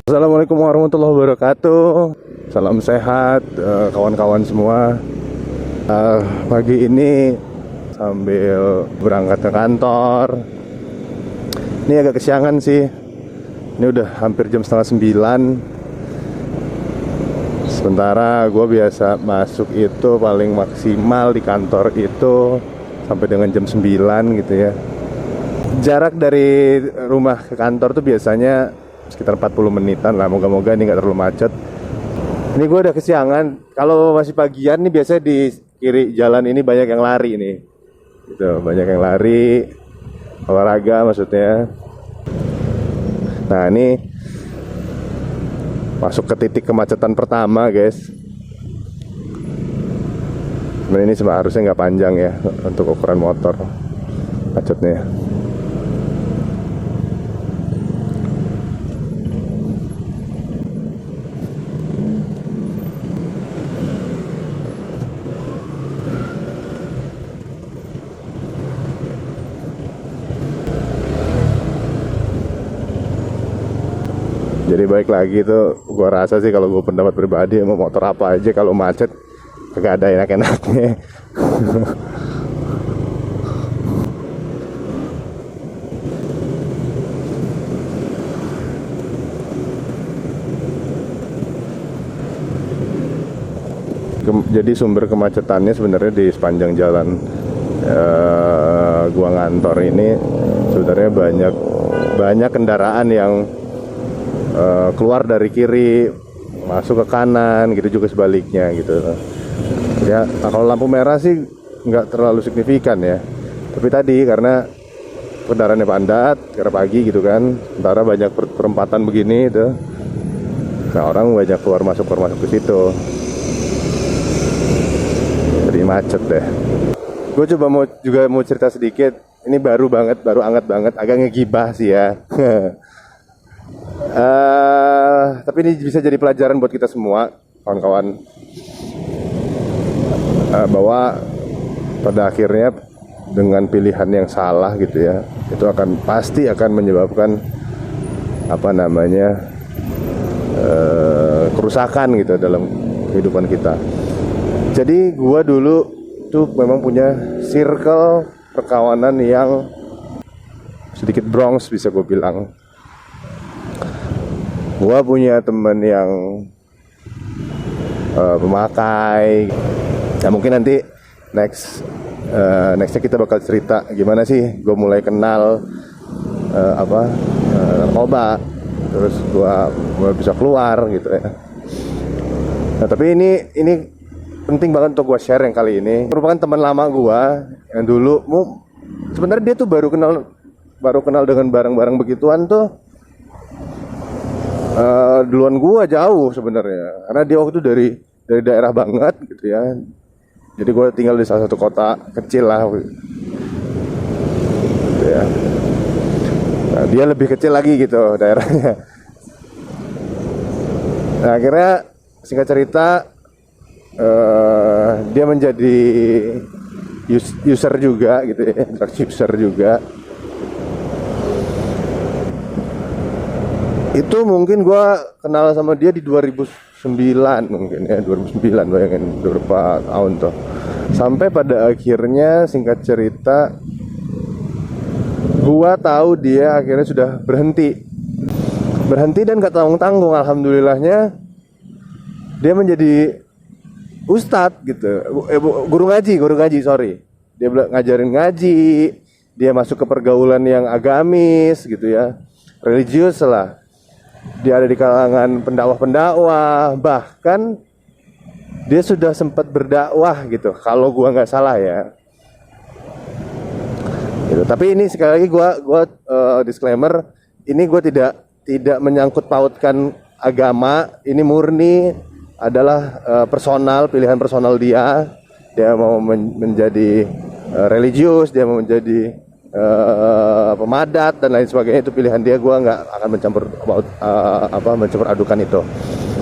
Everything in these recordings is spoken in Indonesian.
Assalamualaikum warahmatullahi wabarakatuh. Salam sehat kawan-kawan semua. Pagi ini sambil berangkat ke kantor. Ini agak kesiangan sih. Ini udah hampir jam setengah 9. Sementara gue biasa masuk itu paling maksimal di kantor itu sampai dengan jam 9 gitu ya. Jarak dari rumah ke kantor tuh biasanya sekitar 40 menitan lah. Moga-moga ini gak terlalu macet. Ini gue udah kesiangan. Kalau masih pagian nih biasanya di kiri jalan ini banyak yang lari nih gitu, banyak yang lari olahraga maksudnya. Nah ini masuk ke titik kemacetan pertama guys. Sebenarnya ini harusnya nggak panjang ya untuk ukuran motor macetnya. Jadi baik lagi tuh, gua rasa sih kalau gue pendapat pribadi mau motor apa aja kalau macet kagak ada enak-enaknya. Jadi sumber kemacetannya sebenarnya di sepanjang jalan gua ngantor ini sebenarnya banyak kendaraan yang keluar dari kiri masuk ke kanan gitu, juga sebaliknya gitu ya. Nah, kalau lampu merah sih nggak terlalu signifikan ya, tapi tadi karena kendaraannya padat karena pagi gitu kan, sementara banyak perempatan begini itu, nah orang banyak keluar masuk ke situ, jadi macet deh. Gue coba mau cerita sedikit. Ini baru anget banget, agak ngegibah sih ya. Tapi ini bisa jadi pelajaran buat kita semua, kawan-kawan, bahwa pada akhirnya dengan pilihan yang salah gitu ya, itu pasti akan menyebabkan kerusakan gitu dalam kehidupan kita. Jadi gua dulu tuh memang punya circle perkawanan yang sedikit Bronx bisa gue bilang. Gua punya temen yang pemakai. Ya mungkin nanti nextnya kita bakal cerita gimana sih gue mulai kenal narkoba, terus gua bisa keluar gitu ya. Nah tapi ini penting banget untuk gue share yang kali ini. Merupakan teman lama gue yang dulu sebenarnya dia tuh baru kenal dengan barang-barang begituan tuh duluan gua jauh sebenarnya, karena dia waktu itu dari daerah banget gitu ya. Jadi gua tinggal di salah satu kota kecil lah gitu ya. Nah, dia lebih kecil lagi gitu daerahnya. Nah, akhirnya singkat cerita dia menjadi user juga gitu ya, drug user juga. Itu mungkin gue kenal sama dia di 2009 mungkin ya, 2009, bayangin beberapa tahun tuh. Sampai pada akhirnya singkat cerita gue tahu dia akhirnya sudah berhenti dan gak tanggung-tanggung. Alhamdulillahnya dia menjadi ustadz gitu, guru ngaji sorry. Dia ngajarin ngaji, dia masuk ke pergaulan yang agamis gitu ya, religius lah. Dia ada di kalangan pendakwah, bahkan dia sudah sempat berdakwah gitu, kalau gua nggak salah ya. Gitu. Tapi ini sekali lagi gua disclaimer, ini gua tidak menyangkut pautkan agama. Ini murni adalah pilihan personal dia. Dia mau menjadi religius, dia mau menjadi pemadat dan lain sebagainya, itu pilihan dia. Gua nggak akan mencampur adukan itu.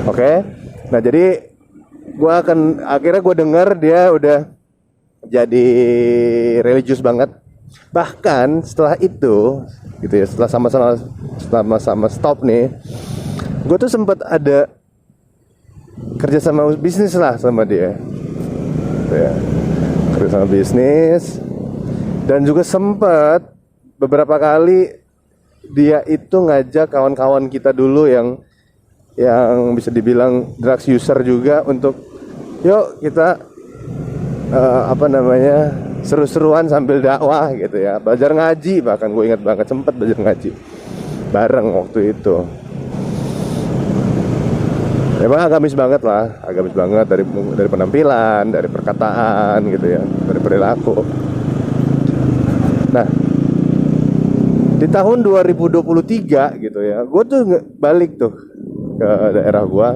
Oke? Nah jadi akhirnya gue dengar dia udah jadi religius banget. Bahkan setelah itu gitu ya, setelah sama-sama stop nih, gue tuh sempat ada kerja sama bisnis lah sama dia, gitu ya, kerja sama bisnis. Dan juga sempat beberapa kali dia itu ngajak kawan-kawan kita dulu yang bisa dibilang drugs user juga untuk yuk kita seru-seruan sambil dakwah gitu ya, belajar ngaji. Bahkan gue ingat banget sempat belajar ngaji bareng waktu itu. Emang agamis banget dari penampilan, dari perkataan gitu ya, dari perilaku. Nah, di tahun 2023 gitu ya, gue tuh balik tuh ke daerah gue,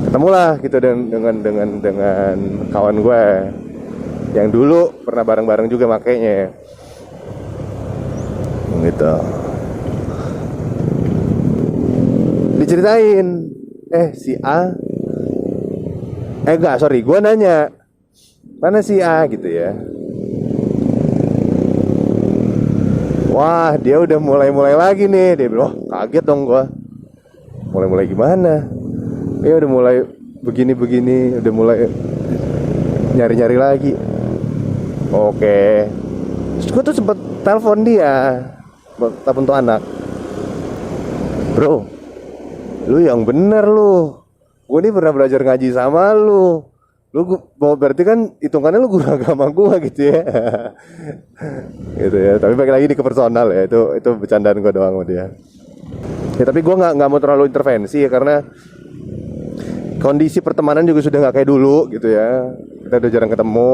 ketemulah gitu dengan kawan gue yang dulu pernah bareng-bareng juga makainya gitu. Diceritain, si A, gue nanya, mana si A gitu ya. Wah, dia udah mulai lagi nih. Dia bilang, kaget dong gue. Mulai gimana? Dia udah mulai begini, udah mulai nyari-nyari lagi. Oke. Terus gue tuh sempet telepon dia, telepon tuh anak. Bro, lu yang bener lu. Gue nih pernah belajar ngaji sama lu. Mau berarti kan hitungannya lu guru agama gue gitu ya. Gitu ya. Tapi balik lagi ke personal ya. Itu bercandaan gue doang sama dia. Ya tapi gue nggak mau terlalu intervensi ya, karena kondisi pertemanan juga sudah nggak kayak dulu gitu ya. Kita udah jarang ketemu.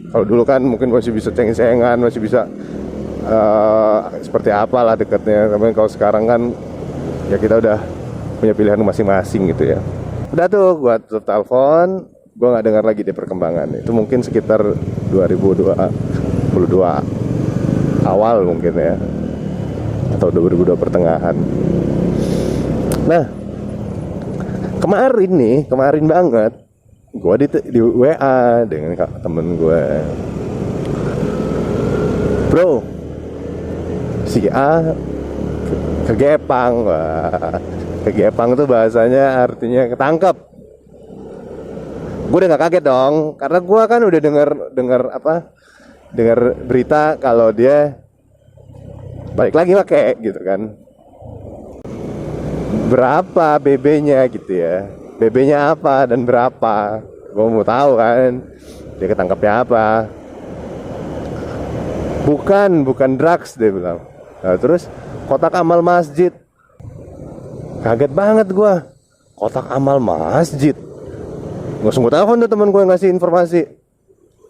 Kalau dulu kan mungkin masih bisa ceng-cengan, masih bisa seperti apalah dekatnya. Tapi kalau sekarang kan ya kita udah punya pilihan masing-masing gitu ya. Udah tuh gue tutup telepon. Gue gak dengar lagi di perkembangan. Itu mungkin sekitar 2022 awal mungkin ya, atau 2022 pertengahan. Nah, kemarin banget gue di WA dengan temen gue. Bro, si A kegepang. Wah, kegepang tuh bahasanya artinya ketangkep. Gue udah gak kaget dong, karena gue kan udah dengar berita kalau dia balik lagi pakai gitu kan. Berapa BB-nya gitu ya, BB-nya apa dan berapa, gue mau tahu kan dia ketangkepnya apa. Bukan drugs, dia bilang. Nah, terus kotak amal masjid. Kaget banget gue, kotak amal masjid. Langsung gue telepon tuh temen gue yang ngasih informasi.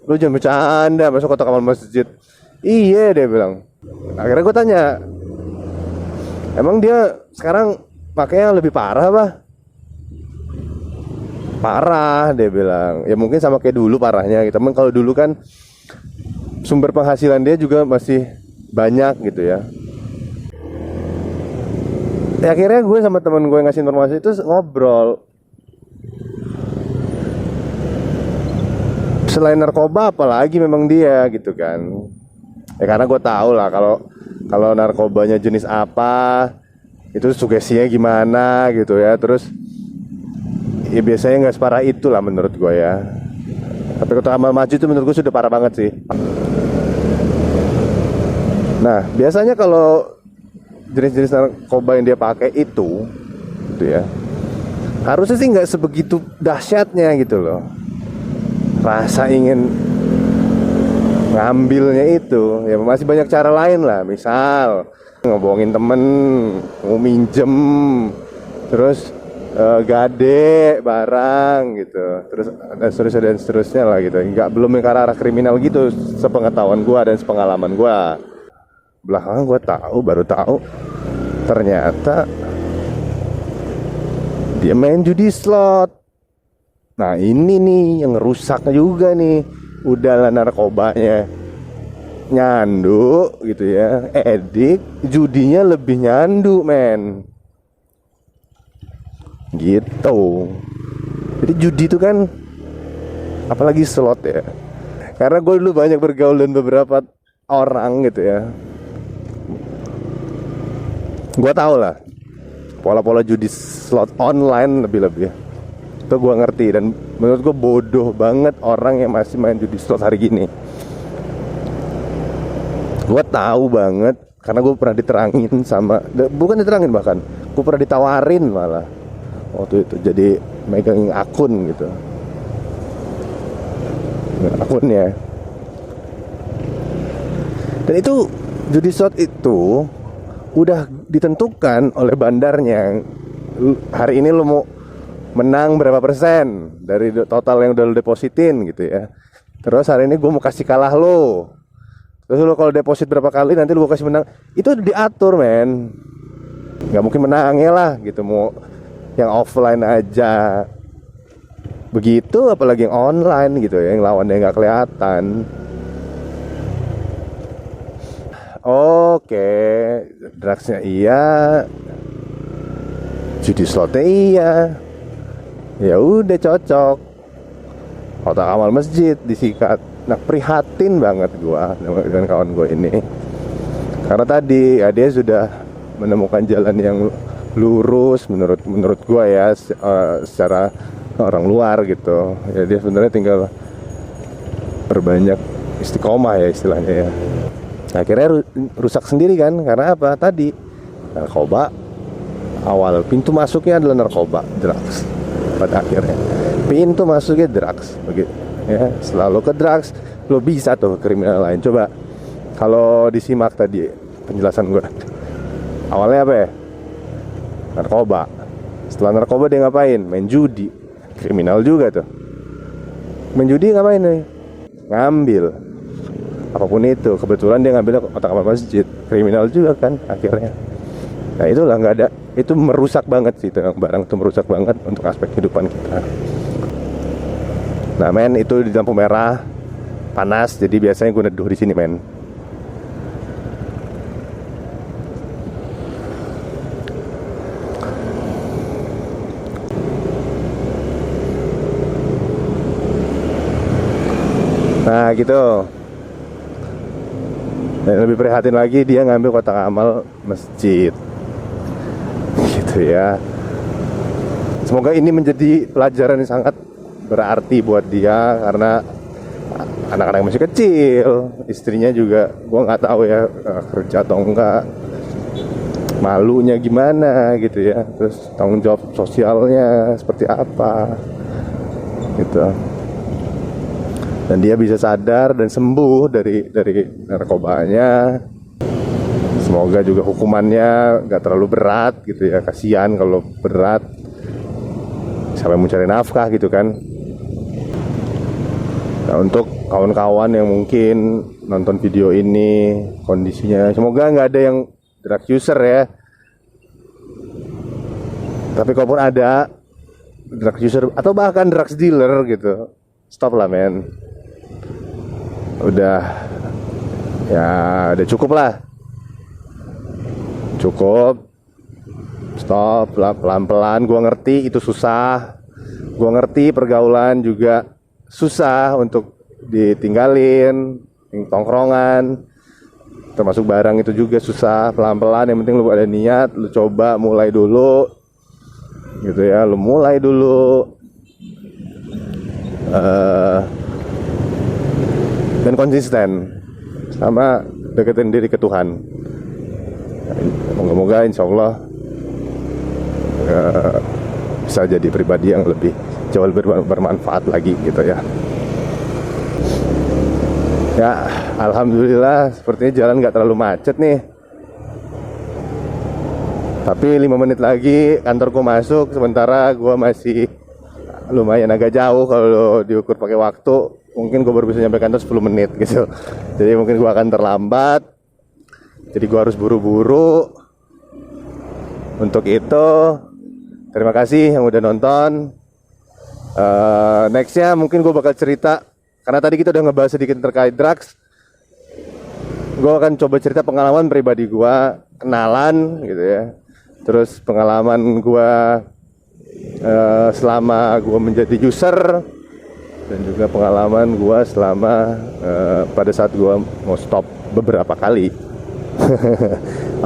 Lu jangan bercanda, masuk kotak amal masjid. Iya, dia bilang. Akhirnya gue tanya, emang dia sekarang pakainya lebih parah apa? Parah, dia bilang. Ya mungkin sama kayak dulu parahnya gitu. Temen kalau dulu kan sumber penghasilan dia juga masih banyak gitu ya. Ya akhirnya gue sama temen gue yang ngasih informasi itu ngobrol. Selain narkoba apalagi memang dia gitu kan. Ya karena gue tahu lah kalau narkobanya jenis apa, itu sugestinya gimana gitu ya. Terus ya biasanya nggak separah itulah menurut gue ya. Tapi kotak amal masjid itu menurut gue sudah parah banget sih. Nah biasanya kalau jenis-jenis narkoba yang dia pakai itu gitu ya, harusnya sih nggak sebegitu dahsyatnya gitu loh. Rasa ingin ngambilnya itu ya masih banyak cara lain lah. Misal ngebohongin temen, mau minjem, terus gade barang gitu, terus dan seterusnya lah gitu. Belum yang ke arah kriminal gitu, sepengetahuan gua dan sepengalaman gua. Belakangan gua baru tahu ternyata dia main judi slot. Nah ini nih yang rusak juga nih. Udahlah narkobanya nyandu gitu ya, edik, judinya lebih nyandu men. Gitu. Jadi judi itu kan, apalagi slot ya. Karena gue dulu banyak bergaul dengan beberapa orang gitu ya. Gue tau lah pola-pola judi slot online lebih-lebih. Itu gue ngerti, dan menurut gue bodoh banget orang yang masih main judi slot hari gini. Gue tahu banget karena gue pernah diterangin sama, bukan diterangin, bahkan gue pernah ditawarin malah waktu itu jadi megang akun gitu, akunnya. Dan itu judi slot itu udah ditentukan oleh bandarnya. Hari ini lo mau menang berapa persen dari total yang udah lo depositin gitu ya. Terus hari ini gue mau kasih kalah lo. Terus lo kalau deposit berapa kali nanti lo kasih menang. Itu diatur, men. Gak mungkin menangnya lah gitu. Mau yang offline aja begitu, apalagi yang online gitu ya, yang lawannya gak kelihatan. Oke, drugsnya iya, judi slotnya iya, ya udah cocok. Kotak amal masjid disikat. Nah, prihatin banget gua dengan kawan gue ini, karena tadi ya, dia sudah menemukan jalan yang lurus menurut gua ya, secara orang luar gitu ya. Dia sebenarnya tinggal berbanyak istiqomah ya istilahnya ya. Akhirnya rusak sendiri kan, karena apa? Tadi narkoba, awal pintu masuknya adalah narkoba, drugs. Pada akhirnya pintu masuknya drugs, begitu ya. Selalu ke drugs, lo bisa tuh ke kriminal lain. Coba kalau disimak tadi penjelasan gue, awalnya apa ya? Narkoba. Setelah narkoba dia ngapain? Main judi. Kriminal juga tuh. Main judi ngapain nih? Ngambil apapun itu. Kebetulan dia ngambil kotak amal masjid. Kriminal juga kan akhirnya. Nah itulah, nggak ada. Itu merusak banget sih, itu barang itu merusak banget untuk aspek kehidupan kita. Nah men, itu di lampu merah panas, jadi biasanya gue neduh di sini men. Nah gitu. Dan lebih prihatin lagi, dia ngambil kotak amal masjid gitu ya. Semoga ini menjadi pelajaran yang sangat berarti buat dia, karena anak-anak masih kecil, istrinya juga gue nggak tahu ya kerja atau enggak, malunya gimana gitu ya, terus tanggung jawab sosialnya seperti apa gitu. Dan dia bisa sadar dan sembuh dari narkobanya. Semoga juga hukumannya nggak terlalu berat gitu ya, kasihan kalau berat, siapa yang mencari nafkah gitu kan. Nah, untuk kawan-kawan yang mungkin nonton video ini, kondisinya semoga nggak ada yang drug user ya. Tapi kalaupun ada drug user atau bahkan drugs dealer gitu, stop lah men. Udah cukup lah. Cukup. Stop, pelan-pelan. Gua ngerti itu susah. Gua ngerti pergaulan juga susah untuk ditinggalin, tongkrongan, termasuk barang itu juga susah. Pelan-pelan, yang penting lu ada niat, lu coba mulai dulu gitu ya, lu mulai dulu dan konsisten sama deketin diri ke Tuhan. Moga-moga insya Allah bisa jadi pribadi yang lebih jauh lebih bermanfaat lagi gitu ya. Ya alhamdulillah sepertinya jalan nggak terlalu macet nih. Tapi 5 menit lagi kantorku masuk, sementara gue masih lumayan agak jauh kalau diukur pakai waktu. Mungkin gue baru bisa nyampe kantor 10 menit gitu. Jadi mungkin gue akan terlambat. Jadi gue harus buru-buru. Untuk itu terima kasih yang udah nonton. Nextnya mungkin gue bakal cerita, karena tadi kita udah ngebahas sedikit terkait drugs. Gue akan coba cerita pengalaman pribadi gue, kenalan gitu ya. Terus pengalaman gue selama gue menjadi user, dan juga pengalaman gue selama pada saat gue mau stop beberapa kali.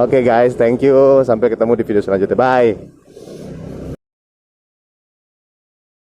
Oke guys, thank you. Sampai ketemu di video selanjutnya. Bye.